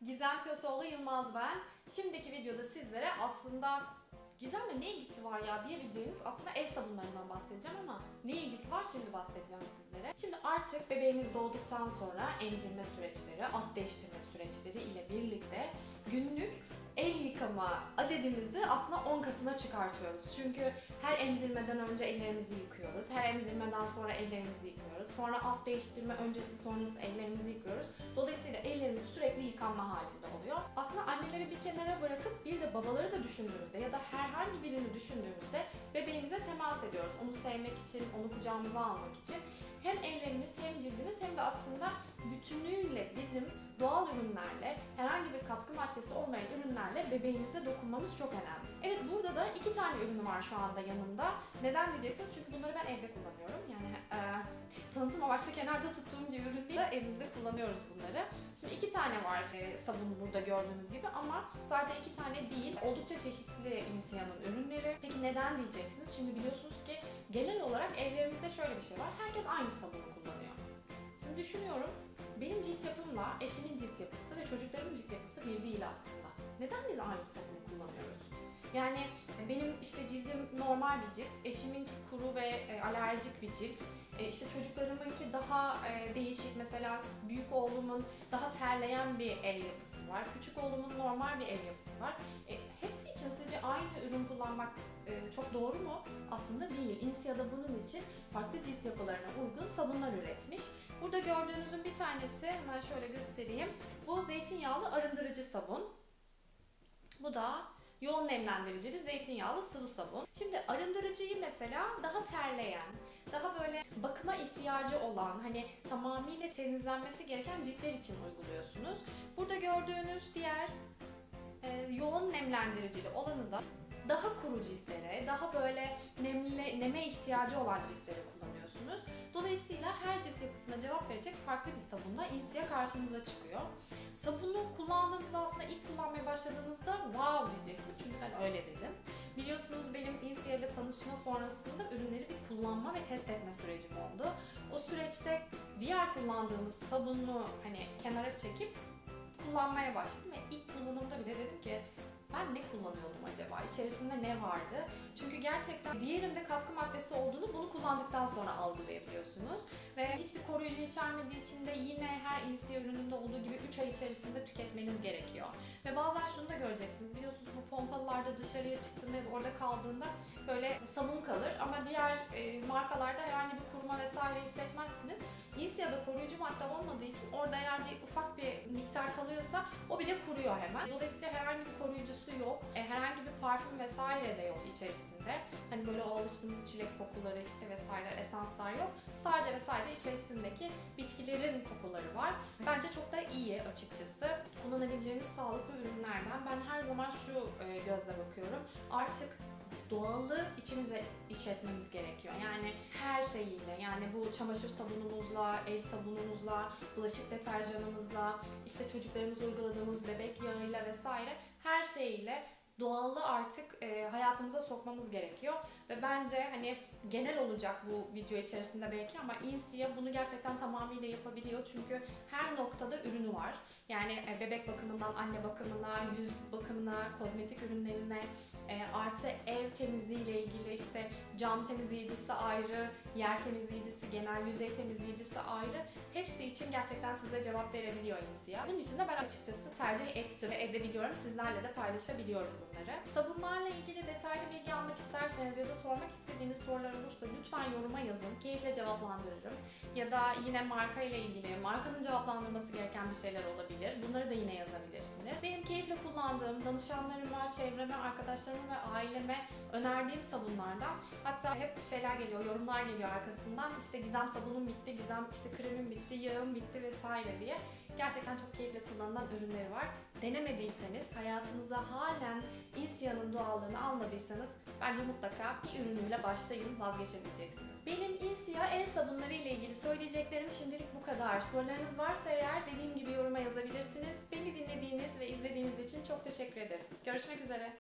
Gizem Köseoğlu Yılmaz ben. Şimdiki videoda sizlere aslında Gizem'le ne ilgisi var ya diyebileceğiniz aslında el sabunlarından bahsedeceğim ama ne ilgisi var şimdi bahsedeceğim sizlere. Şimdi artık bebeğimiz doğduktan sonra emzirme süreçleri, alt değiştirme süreçleri ile birlikte günlük el yıkama adedimizi aslında 10 katına çıkartıyoruz. Çünkü her emzirmeden önce ellerimizi yıkıyoruz. Her emzirmeden sonra ellerimizi yıkıyoruz. Sonra alt değiştirme öncesi sonrası ellerimizi yıkıyoruz. Dolayısıyla ellerimiz sürekli yıkanma halinde oluyor. Aslında anneleri bir kenara bırakıp bir de babaları da düşündüğümüzde ya da herhangi birini düşündüğümüzde bebeğimize temas ediyoruz. Onu sevmek için, onu kucağımıza almak için. Hem ellerimiz hem cildimiz hem de aslında bütünüyle bizim doğal ürünlerle, herhangi bir katkı maddesi olmayan ürünlerle bebeğimize dokunmamız çok önemli. Evet, burada da 2 tane ürünü var şu anda yanımda. Neden diyeceksiniz? Çünkü bunları ben evde kullanıyorum. Yani tanıtım amaçlı kenarda tuttuğum bir ürün değil, evimizde kullanıyoruz bunları. Şimdi 2 tane var sabun burada gördüğünüz gibi ama sadece 2 tane değil, oldukça çeşitli Insia'nın ürünleri. Peki neden diyeceksiniz? Şimdi biliyorsunuz ki genel olarak evlerimizde şöyle bir şey var. Herkes aynı sabunu kullanıyor. Şimdi düşünüyorum, benim cilt yapımla eşimin cilt yapısı ve çocuklarımın cilt yapısı bir değil aslında. Neden biz aynı sabunu kullanıyoruz? Yani benim işte cildim normal bir cilt, eşiminki kuru ve alerjik bir cilt. İşte çocuklarımınki daha değişik, mesela büyük oğlumun daha terleyen bir el yapısı var. Küçük oğlumun normal bir el yapısı var. Hepsi için sizce aynı ürün kullanmak çok doğru mu? Aslında değil. Insia da bunun için farklı cilt yapılarına uygun sabunlar üretmiş. Burada gördüğünüzün bir tanesi, hemen şöyle göstereyim. Bu zeytinyağlı arındırıcı sabun. Bu da yoğun nemlendiricili zeytinyağlı sıvı sabun. Şimdi arındırıcıyı mesela daha terleyen, daha böyle bakıma ihtiyacı olan, hani tamamıyla temizlenmesi gereken ciltler için uyguluyorsunuz. Burada gördüğünüz diğer yoğun nemlendiricili olanı da daha kuru ciltlere, daha böyle neme ihtiyacı olan ciltlere kullanıyorsunuz. Dolayısıyla her cilt yapısına cevap verecek farklı bir sabunla Insia karşınıza çıkıyor. Sabunu kullandığınızda, aslında ilk kullanmaya başladığınızda wow diyeceksiniz, çünkü ben öyle dedim. Biliyorsunuz benim Insia ile tanışma sonrasında ürünleri bir kullanma ve test etme sürecim oldu. O süreçte diğer kullandığımız sabunu hani kenara çekip kullanmaya başladım ve ilk kullanımda bile dedim ki ben ne kullanıyordum acaba? İçerisinde ne vardı? Çünkü gerçekten diğerinde katkı maddesi olduğunu bunu kullandıktan sonra algılayabiliyorsunuz. Ve hiçbir koruyucu içermediği için de yine her Insia ürününde olduğu gibi 3 ay içerisinde tüketmeniz gerekiyor. Ve bazen şunu da göreceksiniz. Biliyorsunuz bu pompalılarda dışarıya çıktığında ya da orada kaldığında böyle sabun kalır ama diğer markalarda herhangi bir kuruma vesaire hissetmezsiniz. Insia'da koruyucu madde olmadığı için orada eğer bir ufak bir miktar kalıyorsa o bile kuruyor hemen. Dolayısıyla herhangi bir koruyucusu yok. Herhangi bir parfüm vesaire de yok içerisinde. Hani böyle o alıştığımız çilek kokuları işte vesaire, esanslar yok. Sadece ve sadece içerisindeki bitkilerin kokuları var. Bence çok da iyi açıkçası. Kullanabileceğiniz sağlıklı ürünlerden ben her zaman şu gözle bakıyorum. Artık doğalı içimize işletmemiz gerekiyor. Yani her şeyiyle, yani bu çamaşır sabunumuzla, el sabunumuzla, bulaşık deterjanımızla, işte çocuklarımıza uyguladığımız bebek yağıyla vesaire her şeyiyle doğallığı artık hayatımıza sokmamız gerekiyor. Ve bence hani genel olacak bu video içerisinde belki ama Insia bunu gerçekten tamamıyla yapabiliyor. Çünkü her noktada ürünü var. Yani bebek bakımından anne bakımına, yüz bakımına, kozmetik ürünlerine, artı ev temizliği ile ilgili işte cam temizleyicisi ayrı, yer temizleyicisi, genel yüzey temizleyicisi ayrı. Hepsi için gerçekten size cevap verebiliyor Insia. Bunun için de ben açıkçası tercih ettim ve edebiliyorum. Sizlerle de paylaşabiliyorum bunları. Sabunlarla ilgili detaylı bilgi almak isterseniz ya da sormak istediğiniz sorular olursa lütfen yoruma yazın. Keyifle cevaplandırırım. Ya da yine marka ile ilgili, markanın cevaplandırması gereken bir şeyler olabilir. Bunları da yine yazabilirsiniz. Benim keyifle kullandığım, danışanlarıma, çevreme, arkadaşlarıma ve aileme önerdiğim sabunlardan, hatta hep şeyler geliyor, yorumlar geliyor arkasından. İşte Gizem sabunum bitti, Gizem işte kremim bitti, yağım bitti vesaire diye. Gerçekten çok keyifle kullanılan ürünleri var. Denemediyseniz, hayatınıza halen Insia'nın doğallığını almadıysanız bence mutlaka bir ürünüyle başlayın, vazgeçemeyeceksiniz. Benim Insia el sabunları ile ilgili söyleyeceklerim şimdilik bu kadar. Sorularınız varsa eğer dediğim gibi yoruma yazabilirsiniz. Beni dinlediğiniz ve izlediğiniz için çok teşekkür ederim. Görüşmek üzere.